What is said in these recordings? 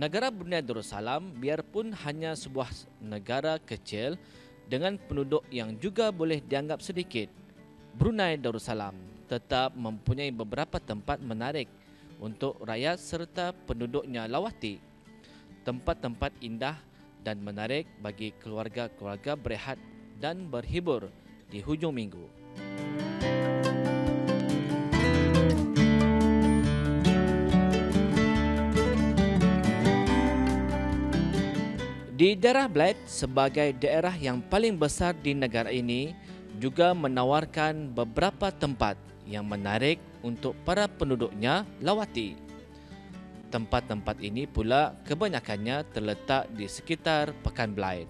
Negara Brunei Darussalam biarpun hanya sebuah negara kecil dengan penduduk yang juga boleh dianggap sedikit, Brunei Darussalam tetap mempunyai beberapa tempat menarik untuk rakyat serta penduduknya lawati. Tempat-tempat indah dan menarik bagi keluarga-keluarga berehat dan berhibur di hujung minggu. Di daerah Bled sebagai daerah yang paling besar di negara ini juga menawarkan beberapa tempat yang menarik untuk para penduduknya lawati. Tempat-tempat ini pula kebanyakannya terletak di sekitar Pekan Bled.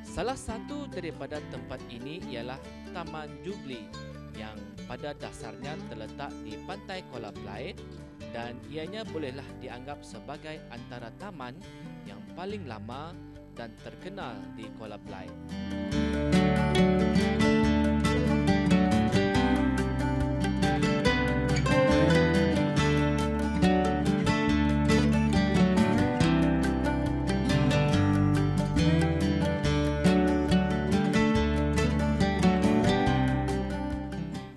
Salah satu daripada tempat ini ialah Taman Jubli yang pada dasarnya terletak di pantai Kuala Belait dan ianya bolehlah dianggap sebagai antara taman yang paling lama dan terkenal di Kuala Belait.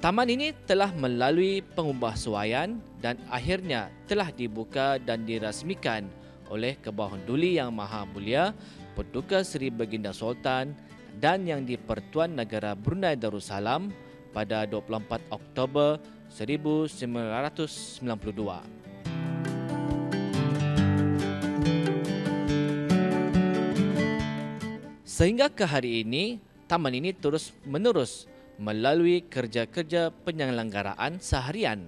Taman ini telah melalui pengubahsuaian dan akhirnya telah dibuka dan dirasmikan oleh Kebawah Duli Yang Maha Mulia Paduka Seri Baginda Sultan dan Yang di-Pertuan Negara Brunei Darussalam pada 24 Oktober 1992. Sehingga ke hari ini, taman ini terus-menerus melalui kerja-kerja penyelenggaraan seharian.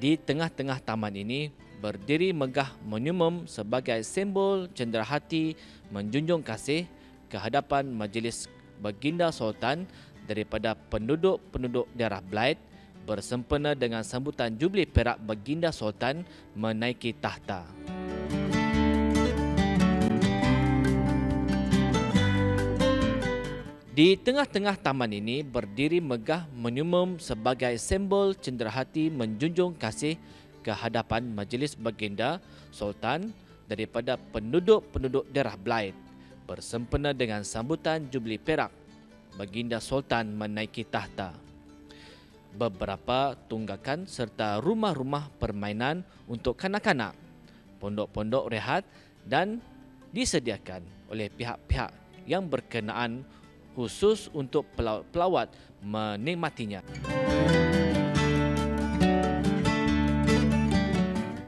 Di tengah-tengah taman ini berdiri megah monumen sebagai simbol cenderahati menjunjung kasih ke hadapan Majlis Baginda Sultan daripada penduduk-penduduk daerah Bled bersempena dengan sambutan Jubli Perak Baginda Sultan menaiki takhta. Di tengah-tengah taman ini berdiri megah monumen sebagai simbol cenderahati menjunjung kasih ke hadapan Majlis Baginda Sultan daripada penduduk-penduduk daerah Bled bersempena dengan sambutan Jubli Perak Baginda Sultan menaiki takhta. Beberapa tunggakan serta rumah-rumah permainan untuk kanak-kanak, pondok-pondok rehat dan disediakan oleh pihak-pihak yang berkenaan khusus untuk pelawat menikmatinya.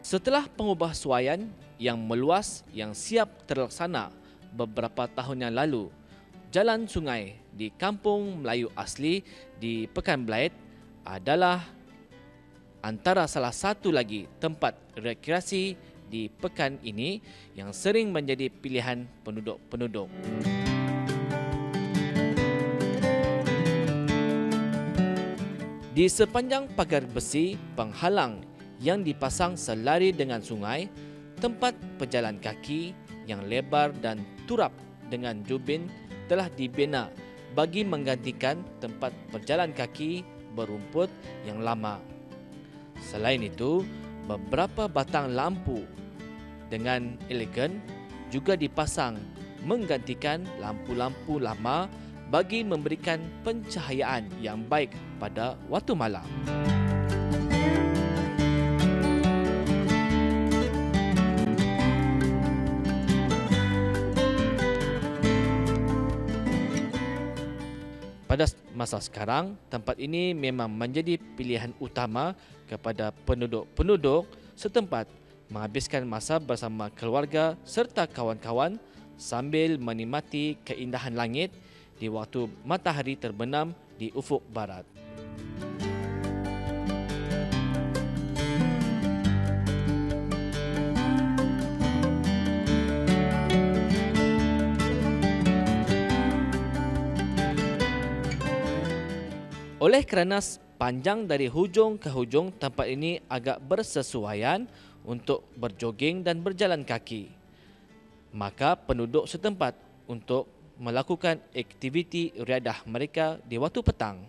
Setelah pengubahsuaian yang meluas yang siap terlaksana beberapa tahun yang lalu, jalan sungai di Kampung Melayu asli di Pekan Bled adalah antara salah satu lagi tempat rekreasi di pekan ini yang sering menjadi pilihan penduduk-penduduk. Di sepanjang pagar besi penghalang yang dipasang selari dengan sungai, tempat pejalan kaki yang lebar dan turap dengan jubin telah dibina bagi menggantikan tempat berjalan kaki berumput yang lama. Selain itu, beberapa batang lampu dengan elegan juga dipasang menggantikan lampu-lampu lama bagi memberikan pencahayaan yang baik pada waktu malam. Pada masa sekarang, tempat ini memang menjadi pilihan utama kepada penduduk-penduduk setempat menghabiskan masa bersama keluarga serta kawan-kawan sambil menikmati keindahan langit di waktu matahari terbenam di ufuk barat. Oleh kerana panjang dari hujung ke hujung, tempat ini agak bersesuaian untuk berjoging dan berjalan kaki, maka penduduk setempat untuk melakukan aktiviti riadah mereka di waktu petang.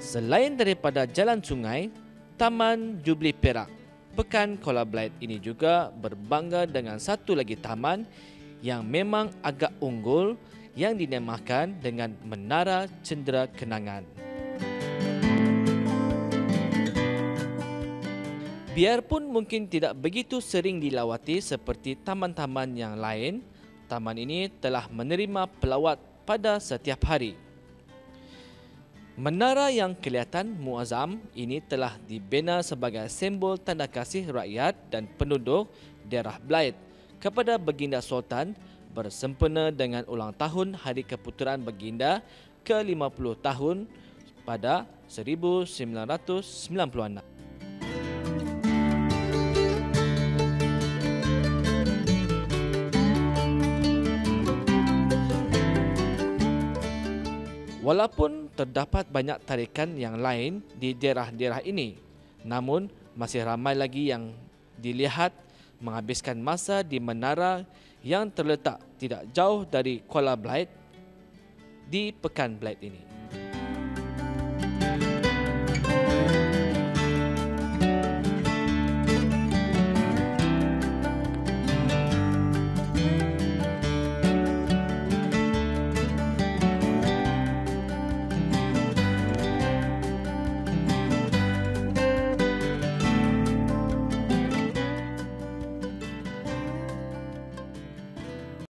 Selain daripada jalan sungai, Taman Jubli Perak, Pekan Kuala Belait ini juga berbangga dengan satu lagi taman yang memang agak unggul yang dinamakan dengan Menara Cendera Kenangan. Biarpun mungkin tidak begitu sering dilawati seperti taman-taman yang lain, taman ini telah menerima pelawat pada setiap hari. Menara yang kelihatan muazzam ini telah dibina sebagai simbol tanda kasih rakyat dan penduduk daerah Belait kepada Baginda Sultan bersempena dengan ulang tahun Hari Keputeraan Baginda ke-50 tahun pada 1996. Walaupun terdapat banyak tarikan yang lain di daerah-daerah ini, namun masih ramai lagi yang dilihat menghabiskan masa di menara yang terletak tidak jauh dari Kuala Belait di Pekan Belait ini.